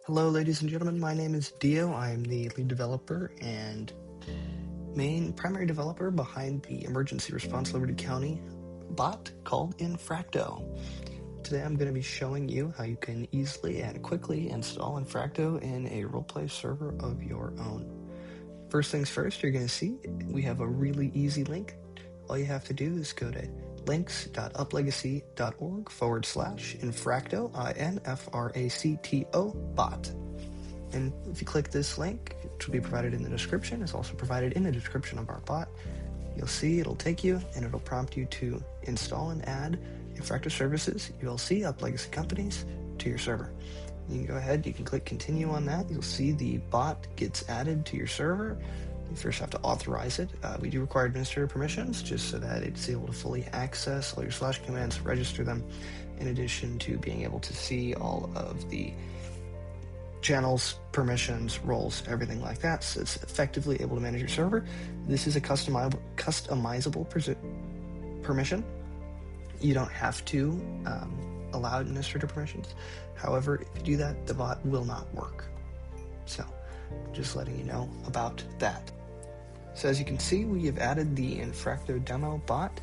Hello, ladies and gentlemen. My name is Dio. I'm the lead developer and main primary developer behind the emergency response Liberty County bot called Infracto. Today I'm going to be showing you how you can easily and quickly install Infracto in a roleplay server of your own. First things first, you're going to see we have a really easy link. All you have to do is go to links.uplegacy.org/Infracto, Infracto bot. And if you click this link, which will be provided in the description, it's also provided in the description of our bot, you'll see it'll take you and it'll prompt you to install and add Infracto services, ULC, Up Legacy companies to your server. You can go ahead, you can click continue on that. You'll see the bot gets added to your server. You first have to authorize it. We do require administrator permissions just so that it's able to fully access all your slash commands, register them, in addition to being able to see all of the channels, permissions, roles, everything like that. So it's effectively able to manage your server. This is a customizable permission. You don't have to allow administrator permissions. However, if you do that, the bot will not work. So just letting you know about that. So as you can see, we have added the Infracto demo bot.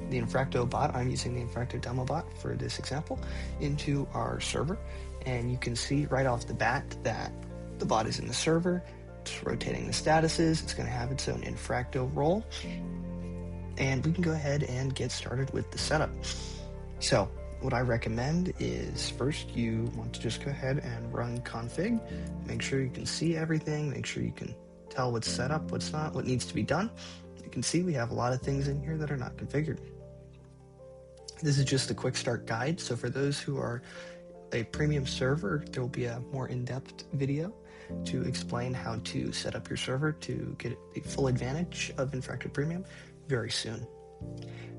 The Infracto bot, I'm using the Infracto demo bot for this example, into our server. And you can see right off the bat that the bot is in the server. It's rotating the statuses. It's going to have its own Infracto role. And we can go ahead and get started with the setup. So what I recommend is first you want to just go ahead and run config. Make sure you can see everything. Make sure you can tell what's set up, what's not, what needs to be done. You can see we have a lot of things in here that are not configured. This is just a quick start guide. So for those who are a premium server, there will be a more in-depth video to explain how to set up your server to get the full advantage of Infracto Premium very soon.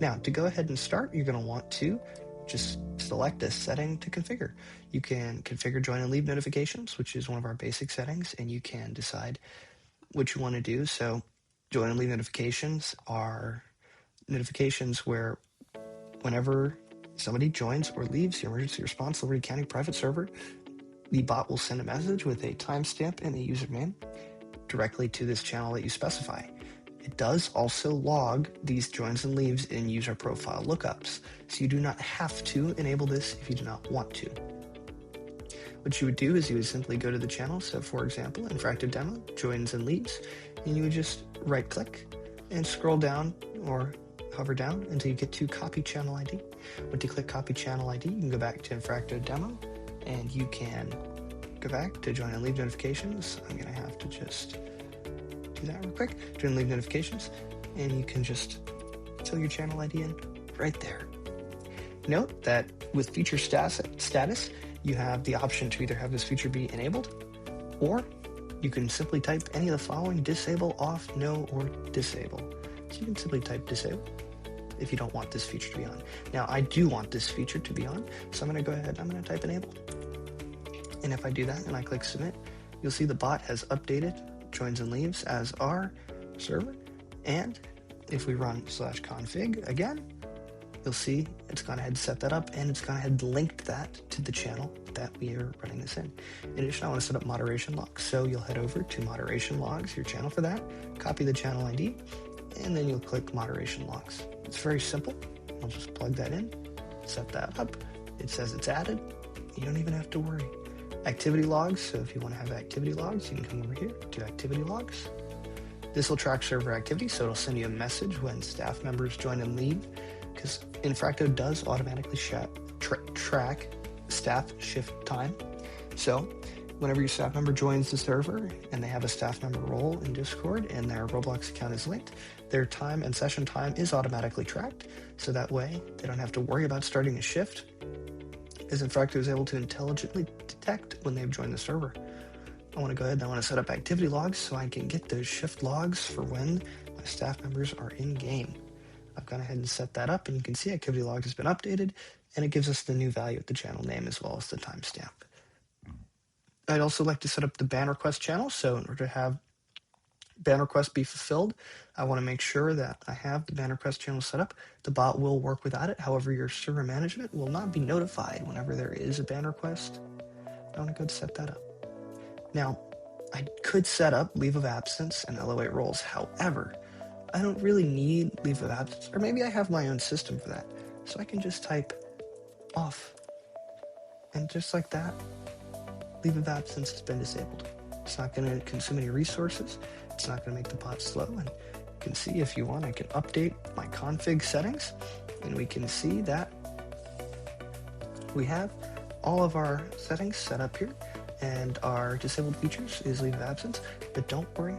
Now, to go ahead and start, you're going to want to just select a setting to configure. You can configure join and leave notifications, which is one of our basic settings, and you can decide what you want to do. So join and leave notifications are notifications where whenever somebody joins or leaves your emergency response Liberty County private server, the bot will send a message with a timestamp and a username directly to this channel that you specify. It does also log these joins and leaves in user profile lookups, so you do not have to enable this if you do not want to. What you would do is you would simply go to the channel, so for example, Infracto demo, joins and leaves, and you would just right click and scroll down or hover down until you get to copy channel ID. Once you click copy channel ID, you can go back to Infracto demo and you can go back to join and leave notifications. I'm gonna have to just do that real quick. Join and leave notifications, and you can just fill your channel ID in right there. Note that with feature status, you have the option to either have this feature be enabled, or you can simply type any of the following: disable, off, no, or disable. So you can simply type disable if you don't want this feature to be on. Now, I do want this feature to be on, so I'm going to go ahead and I'm going to type enable. And if I do that and I click submit, you'll see the bot has updated joins and leaves as our server. And if we run /config again, you'll see it's gone ahead and set that up, and it's gone ahead and linked that to the channel that we are running this in. In addition, I want to set up moderation logs. So you'll head over to moderation logs, your channel for that, copy the channel ID, and then you'll click moderation logs. It's very simple. I'll just plug that in, set that up. It says it's added. You don't even have to worry. Activity logs. So if you want to have activity logs, you can come over here to activity logs. This will track server activity, so it'll send you a message when staff members join and leave, because Infracto does automatically track staff shift time. So whenever your staff member joins the server and they have a staff member role in Discord and their Roblox account is linked, their time and session time is automatically tracked, so that way they don't have to worry about starting a shift, as Infracto is able to intelligently detect when they've joined the server. I want to go ahead and I want to set up activity logs so I can get those shift logs for when my staff members are in game. I've gone ahead and set that up, and you can see activity log has been updated, and it gives us the new value at the channel name as well as the timestamp. I'd also like to set up the ban request channel. So in order to have ban request be fulfilled, I want to make sure that I have the ban request channel set up. The bot will work without it. However, your server management will not be notified whenever there is a ban request. I want to go and set that up. Now, I could set up leave of absence and LO8 roles. However, I don't really need leave of absence, or maybe I have my own system for that. So I can just type off. And just like that, leave of absence has been disabled. It's not going to consume any resources. It's not going to make the bot slow. And you can see, if you want, I can update my config settings, and we can see that we have all of our settings set up here, and our disabled features is leave of absence. But don't worry,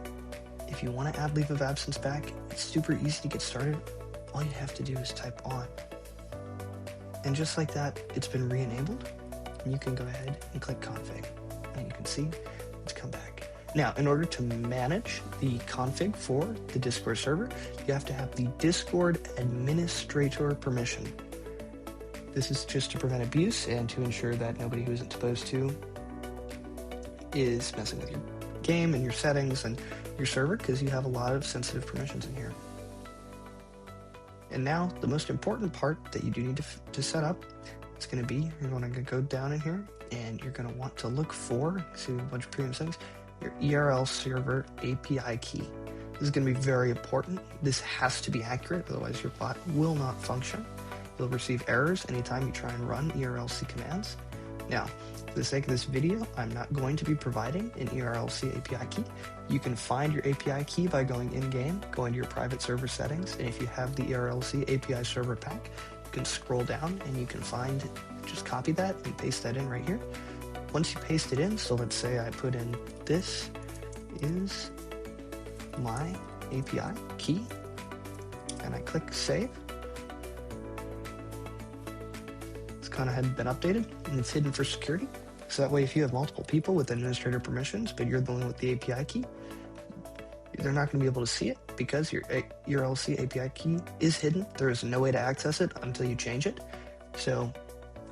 if you want to add leave of absence back, it's super easy to get started. All you have to do is type on. And just like that, it's been re-enabled. And you can go ahead and click config, and you can see it's come back. Now, in order to manage the config for the Discord server, you have to have the Discord administrator permission. This is just to prevent abuse and to ensure that nobody who isn't supposed to is messing with your game and your settings and your server, because you have a lot of sensitive permissions in here. And now, the most important part that you do need to set up, it's going to be, you're going to go down in here, and you're going to want to look for, see a bunch of premium settings, your URL server API key. This is going to be very important. This has to be accurate, otherwise your bot will not function. You'll receive errors anytime you try and run ERLC commands. Now, for the sake of this video, I'm not going to be providing an ERLC API key. You can find your API key by going in-game, going to your private server settings, and if you have the ERLC API server pack, you can scroll down and you can find, just copy that and paste that in right here. Once you paste it in, so let's say I put in, this is my API key, and I click save. It's gone ahead and been updated, and it's hidden for security. So that way, if you have multiple people with administrator permissions, but you're the one with the API key, they're not going to be able to see it because your ERLC API key is hidden. There is no way to access it until you change it. So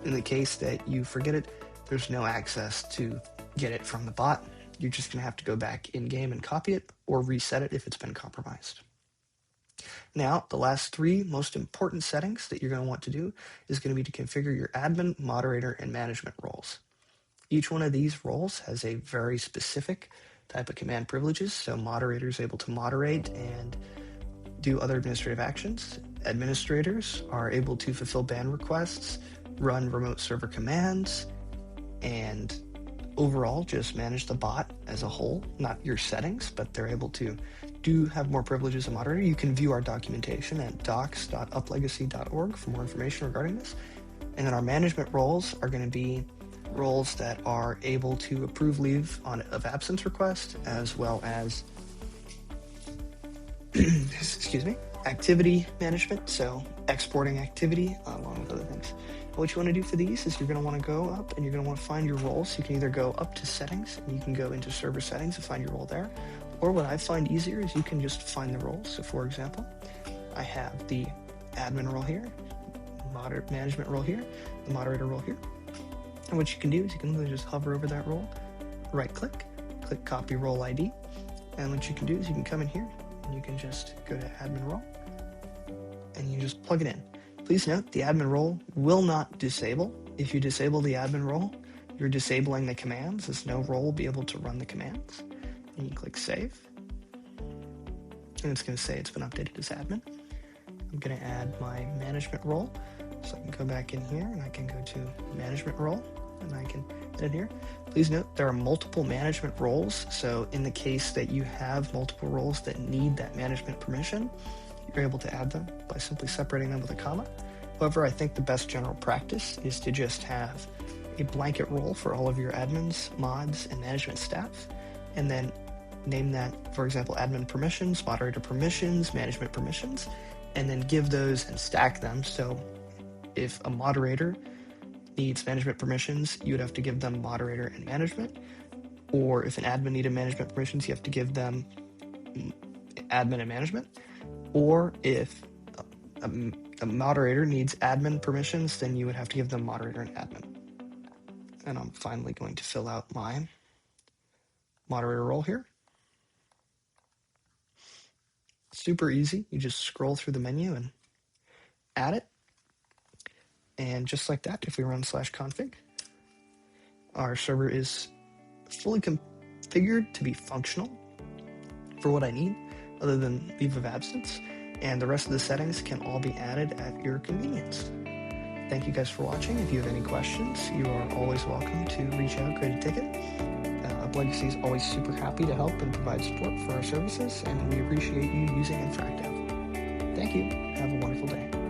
in the case that you forget it, there's no access to get it from the bot. You're just going to have to go back in-game and copy it or reset it if it's been compromised. Now, the last three most important settings that you're going to want to do is going to be to configure your admin, moderator, and management roles. Each one of these roles has a very specific type of command privileges, so moderator is able to moderate and do other administrative actions. Administrators are able to fulfill ban requests, run remote server commands, and overall just manage the bot as a whole, not your settings, but they're able to have more privileges as a moderator. You can view our documentation at docs.uplegacy.org for more information regarding this. And then our management roles are going to be roles that are able to approve leave of absence request, as well as excuse me, activity management, so exporting activity along with other things. What you want to do for these is you're going to want to go up and you're going to want to find your roles. You can either go up to settings and you can go into server settings and find your role there, or what I find easier is you can just find the roles. So for example, I have the admin role here, management role here, the moderator role here. And what you can do is you can literally just hover over that role, right click copy role ID, and what you can do is you can come in here and you can just go to admin role and you just plug it in. Please note, the admin role will not disable. If you disable the admin role, you're disabling the commands, as no role will be able to run the commands. And you click save, and it's going to say it's been updated as admin. I'm going to add my management role, so I can go back in here and I can go to management role, and I can edit here. Please note, there are multiple management roles, so in the case that you have multiple roles that need that management permission, you're able to add them by simply separating them with a comma. However, I think the best general practice is to just have a blanket role for all of your admins, mods, and management staff, and then name that, for example, admin permissions, moderator permissions, management permissions, and then give those and stack them. So if a moderator needs management permissions, you would have to give them moderator and management. Or if an admin needed management permissions, you have to give them admin and management. Or if a moderator needs admin permissions, then you would have to give them moderator and admin. And I'm finally going to fill out my moderator role here. Super easy. You just scroll through the menu and add it. And just like that, if we run /config, our server is fully configured to be functional for what I need, other than leave of absence, and the rest of the settings can all be added at your convenience. Thank you guys for watching. If you have any questions, you are always welcome to reach out, create a ticket. Legacy is always super happy to help and provide support for our services, and we appreciate you using Infracto. Thank you. Have a wonderful day.